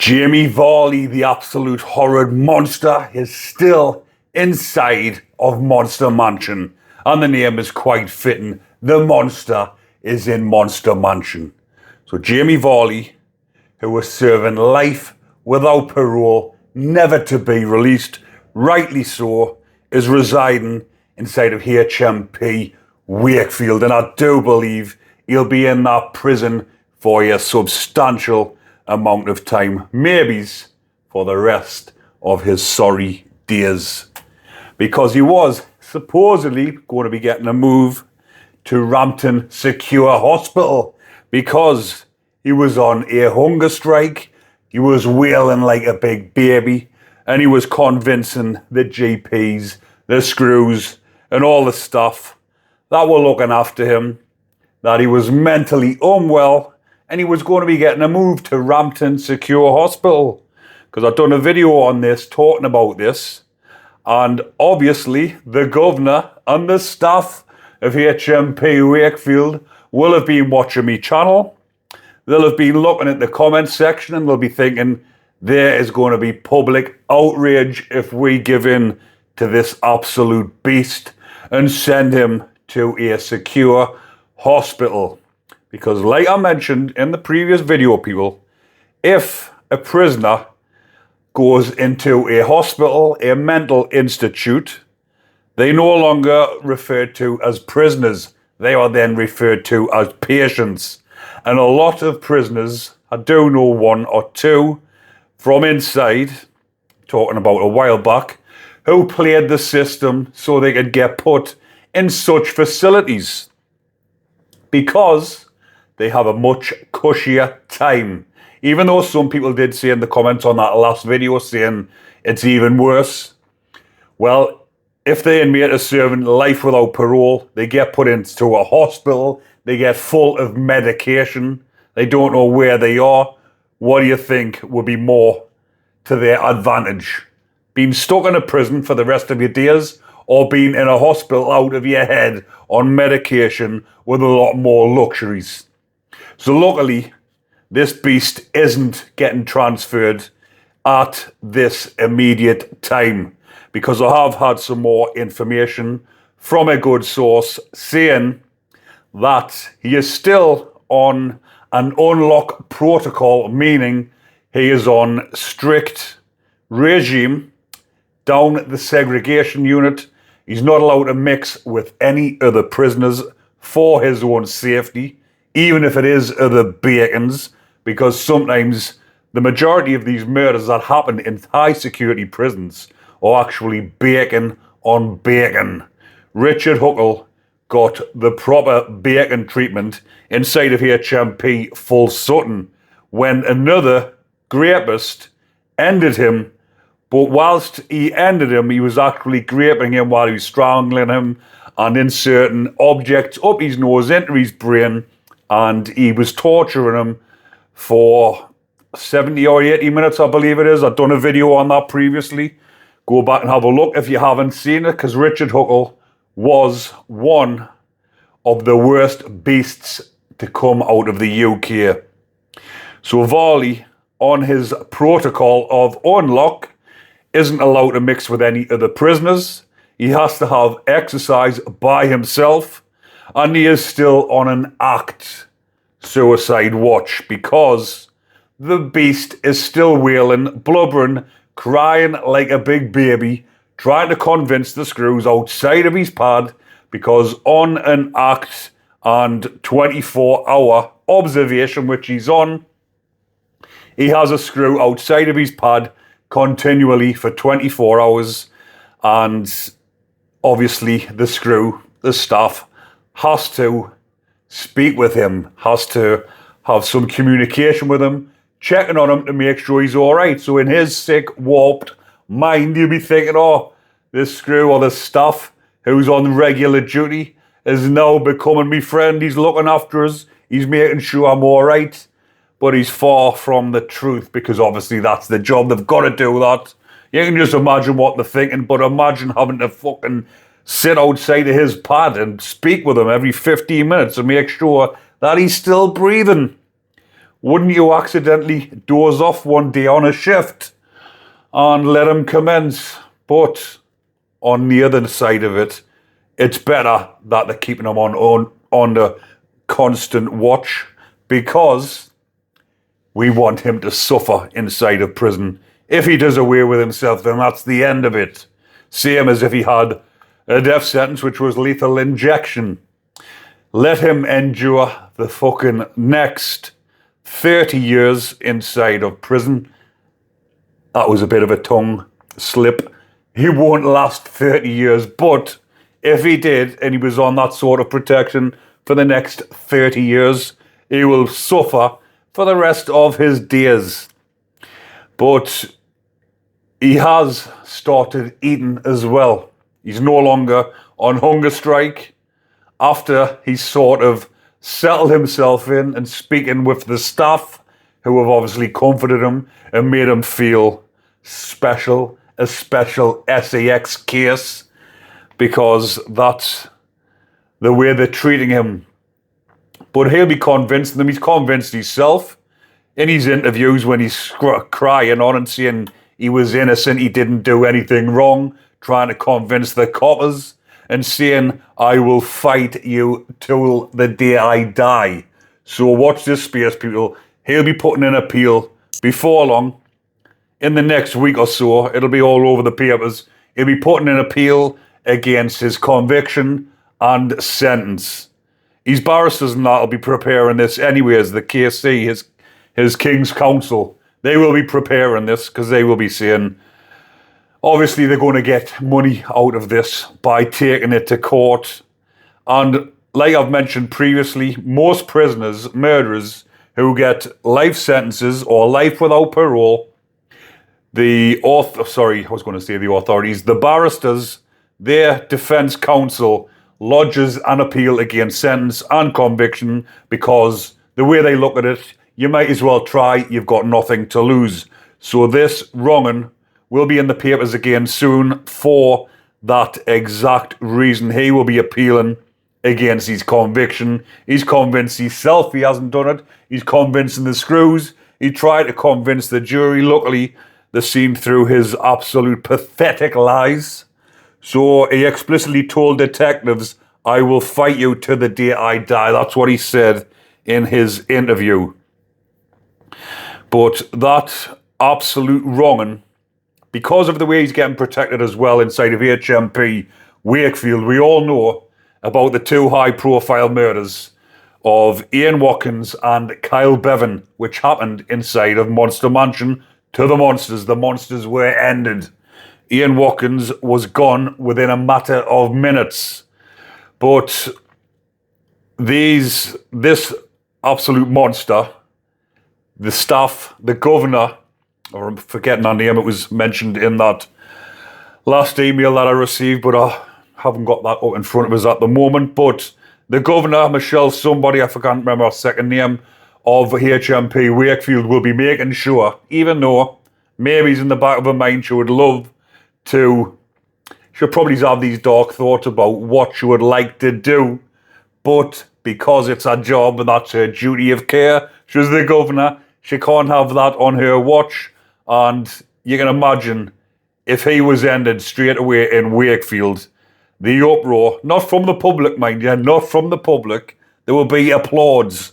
Jamie Varley, the absolute horrid monster, is still inside of Monster Mansion. And the name is quite fitting. The monster is in Monster Mansion. So Jamie Varley, who was serving life without parole, never to be released, rightly so, is residing inside of HMP Wakefield. And I do believe he'll be in that prison for a substantial amount of time, maybe for the rest of his sorry days, because he was supposedly going to be getting a move to Rampton Secure Hospital because he was on a hunger strike. He was wailing like a big baby, and he was convincing the GPs, the screws, and all the stuff that were looking after him that he was mentally unwell, and he was going to be getting a move to Rampton Secure Hospital. Because I've done a video on this talking about this, and obviously the governor and the staff of HMP Wakefield will have been watching my channel. They'll have been looking at the comment section and they'll be thinking there is going to be public outrage if we give in to this absolute beast and send him to a secure hospital. Because like I mentioned in the previous video, people, if a prisoner goes into a hospital, a mental institute, they no longer referred to as prisoners. They are then referred to as patients. And a lot of prisoners, I do know one or two from inside, talking about a while back, who played the system so they could get put in such facilities because they have a much cushier time. Even though some people did say in the comments on that last video saying it's even worse. Well, if the inmate is serving life without parole, they get put into a hospital, they get full of medication, they don't know where they are. What do you think would be more to their advantage? Being stuck in a prison for the rest of your days, or being in a hospital out of your head on medication with a lot more luxuries? So luckily, this beast isn't getting transferred at this immediate time, because I have had some more information from a good source saying that he is still on an unlock protocol, meaning he is on strict regime down the segregation unit. He's not allowed to mix with any other prisoners for his own safety, even if it is other bacons, because sometimes the majority of these murders that happen in high security prisons are actually bacon on bacon. Richard Huckle got the proper bacon treatment inside of HMP Full Sutton when another rapist ended him. But whilst he ended him, he was actually raping him while he was strangling him and inserting objects up his nose into his brain, and he was torturing him for 70 or 80 minutes, I believe it is. I've done a video on that previously. Go back and have a look if you haven't seen it, because Richard Huckle was one of the worst beasts to come out of the UK. So Varley, on his protocol of unlock, isn't allowed to mix with any other prisoners. He has to have exercise by himself, and he is still on an act suicide watch because the beast is still wailing, blubbering, crying like a big baby, trying to convince the screws outside of his pad, because on an act and 24-hour observation which he's on, he has a screw outside of his pad continually for 24 hours, and obviously the screw, the staff, has to speak with him, has to have some communication with him, checking on him to make sure he's all right. So in his sick, warped mind, he'll be thinking, oh, this screw or the staff who's on regular duty is now becoming me friend. He's looking after us. He's making sure I'm all right. But he's far from the truth, because obviously that's the job. They've got to do that. You can just imagine what they're thinking, but imagine having to fucking sit outside of his pad and speak with him every 15 minutes and make sure that he's still breathing. wouldn't you accidentally doze off one day on a shift and let him commence? But on the other side of it, it's better that they're keeping him under constant watch, because we want him to suffer inside of prison. If he does away with himself, then that's the end of it. Same as if he had a death sentence, which was lethal injection. Let him endure the fucking next 30 years inside of prison. That was a bit of a tongue slip. He won't last 30 years, but if he did, and he was on that sort of protection for the next 30 years, he will suffer for the rest of his days. But he has started eating as well. He's no longer on hunger strike after he's sort of settled himself in and speaking with the staff, who have obviously comforted him and made him feel special, a special SAX case, because that's the way they're treating him. But he'll be convinced them. He's convinced himself in his interviews when he's crying on and saying he was innocent, he didn't do anything wrong, trying to convince the coppers and saying, I will fight you till the day I die. So watch this space, people. He'll be putting in an appeal before long. In the next week or so, it'll be all over the papers. He'll be putting in an appeal against his conviction and sentence. His barristers and that will be preparing this anyways. The KC, his King's Counsel, they will be preparing this, because they will be saying, obviously they're going to get money out of this by taking it to court. And like I've mentioned previously, most prisoners, murderers, who get life sentences or life without parole, the barristers, their defense counsel lodges an appeal against sentence and conviction, because the way they look at it, you might as well try, you've got nothing to lose. So this wronging will be in the papers again soon for that exact reason. He will be appealing against his conviction. He's convinced himself he hasn't done it. He's convincing the screws. He tried to convince the jury. Luckily, they seen through his absolute pathetic lies. So he explicitly told detectives, I will fight you to the day I die. That's what he said in his interview. But that absolute wronging, because of the way he's getting protected as well inside of HMP Wakefield, we all know about the two high-profile murders of Ian Watkins and Kyle Bevan, which happened inside of Monster Mansion to the monsters. The monsters were ended. Ian Watkins was gone within a matter of minutes. But this absolute monster, the staff, the governor, or I'm forgetting her name, it was mentioned in that last email that I received, but I haven't got that up in front of us at the moment. But the governor, Michelle somebody, I can't remember her second name, of HMP Wakefield, will be making sure, even though maybe in the back of her mind she would love to, she'll probably have these dark thoughts about what she would like to do, but because it's her job and that's her duty of care, she's the governor, she can't have that on her watch. And you can imagine if he was ended straight away in Wakefield, the uproar, not from the public, mind you, not from the public, there will be applause,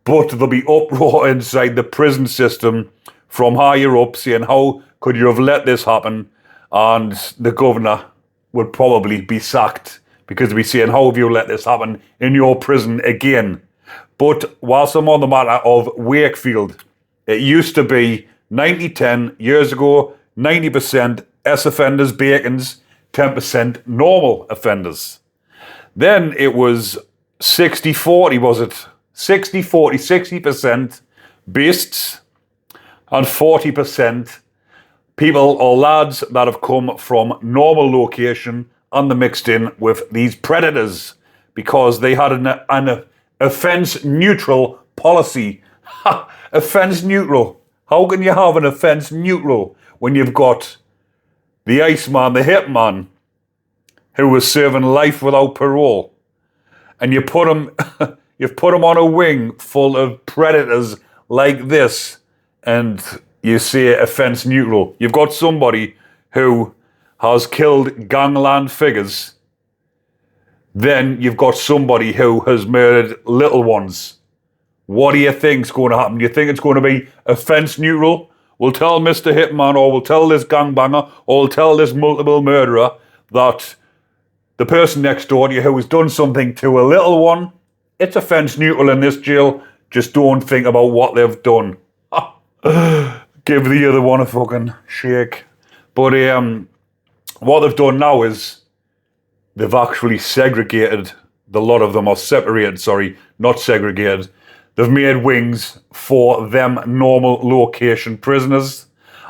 but there'll be uproar inside the prison system from higher up saying, how could you have let this happen? And the governor would probably be sacked, because they'll be saying, how have you let this happen in your prison again? But whilst I'm on the matter of Wakefield, it used to be 90-10 years ago, 90% S offenders, Bacons, 10% normal offenders. Then it was 60-40, was it? 60-40, 60% beasts and 40% people or lads that have come from normal location and they're mixed in with these predators, because they had an offence-neutral policy. Offence neutral. How can you have an offence neutral when you've got the Iceman, the Hitman, who was serving life without parole, and you put him You've put them on a wing full of predators like this, and you say offence neutral. You've got somebody who has killed gangland figures. Then you've got somebody who has murdered little ones. What do you think's going to happen? Do you think it's going to be offence neutral? We'll tell Mr. Hitman, or we'll tell this gangbanger, or we'll tell this multiple murderer that the person next door to you who has done something to a little one, it's offence neutral in this jail. Just don't think about what they've done. Give the other one a fucking shake. But what they've done now is they've actually segregated. The lot of them are separated, sorry, not segregated. They've made wings for them normal location prisoners.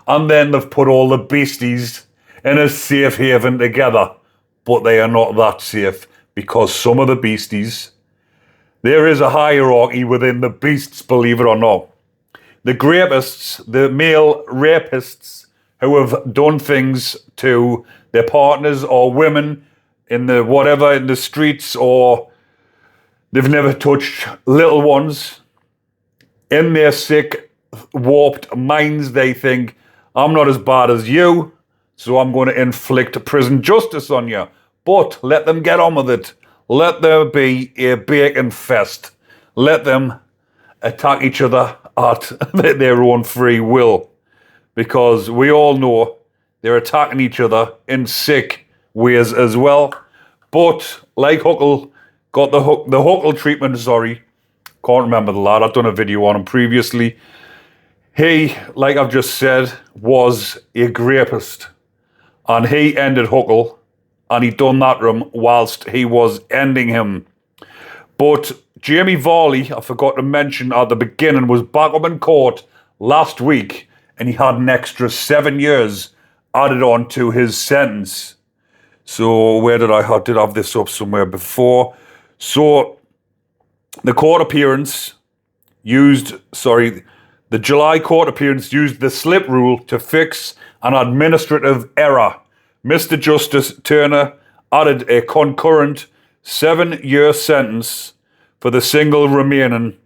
And then they've put all the beasties in a safe haven together. But they are not that safe, because some of the beasties, there is a hierarchy within the beasts, believe it or not. The rapists, the male rapists who have done things to their partners or women in the whatever, in the streets, or they've never touched little ones. In their sick, warped minds, they think, I'm not as bad as you, so I'm going to inflict prison justice on you. But let them get on with it. Let there be a bacon fest. Let them attack each other at their own free will. Because we all know they're attacking each other in sick ways as well. But like Huckle got the Huckle treatment, sorry. Can't remember the lad. I've done a video on him previously. He, like I've just said, was a rapist. And he ended Huckle. And he done that to him whilst he was ending him. But Jamie Varley, I forgot to mention at the beginning, was back up in court last week, and he had an extra 7 years added on to his sentence. So where did I have this up somewhere before? So the July court appearance used the slip rule to fix an administrative error. Mr. Justice Turner added a concurrent 7-year sentence for the single remaining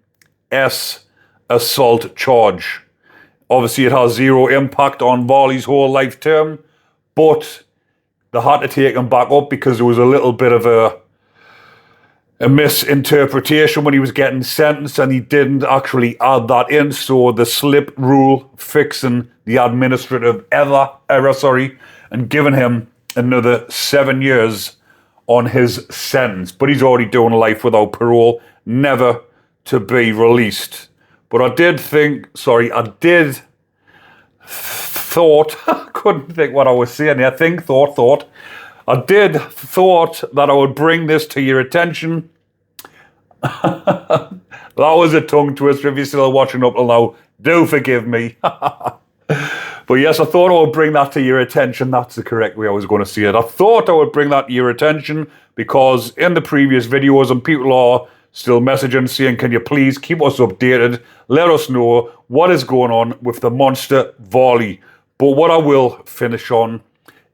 assault charge. Obviously, it has zero impact on Varley's whole life term, but they had to take him back up because there was a little bit of a misinterpretation when he was getting sentenced, and he didn't actually add that in. So the slip rule fixing the administrative error, and giving him another 7 years on his sentence. But he's already doing life without parole, never to be released. But I did thought, I couldn't think what I was saying there. I did thought that I would bring this to your attention. That was a tongue twister. If you're still watching up till now, do forgive me. But yes, I thought I would bring that to your attention. That's the correct way I was going to say it. I thought I would bring that to your attention because in the previous videos, and people are still messaging saying, can you please keep us updated? Let us know what is going on with the monster Volley. But what I will finish on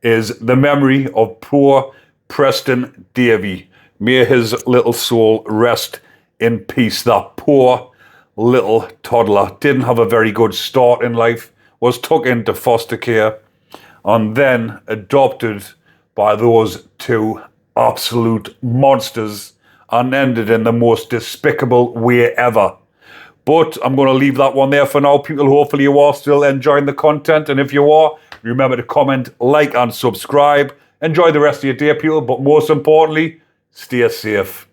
is the memory of poor Preston Davey. May his little soul rest in peace. That poor little toddler didn't have a very good start in life, was took into foster care, and then adopted by those two absolute monsters and ended in the most despicable way ever. But I'm going to leave that one there for now. People, hopefully you are still enjoying the content. And if you are, remember to comment, like, and subscribe. Enjoy the rest of your day, people. But most importantly, stay safe.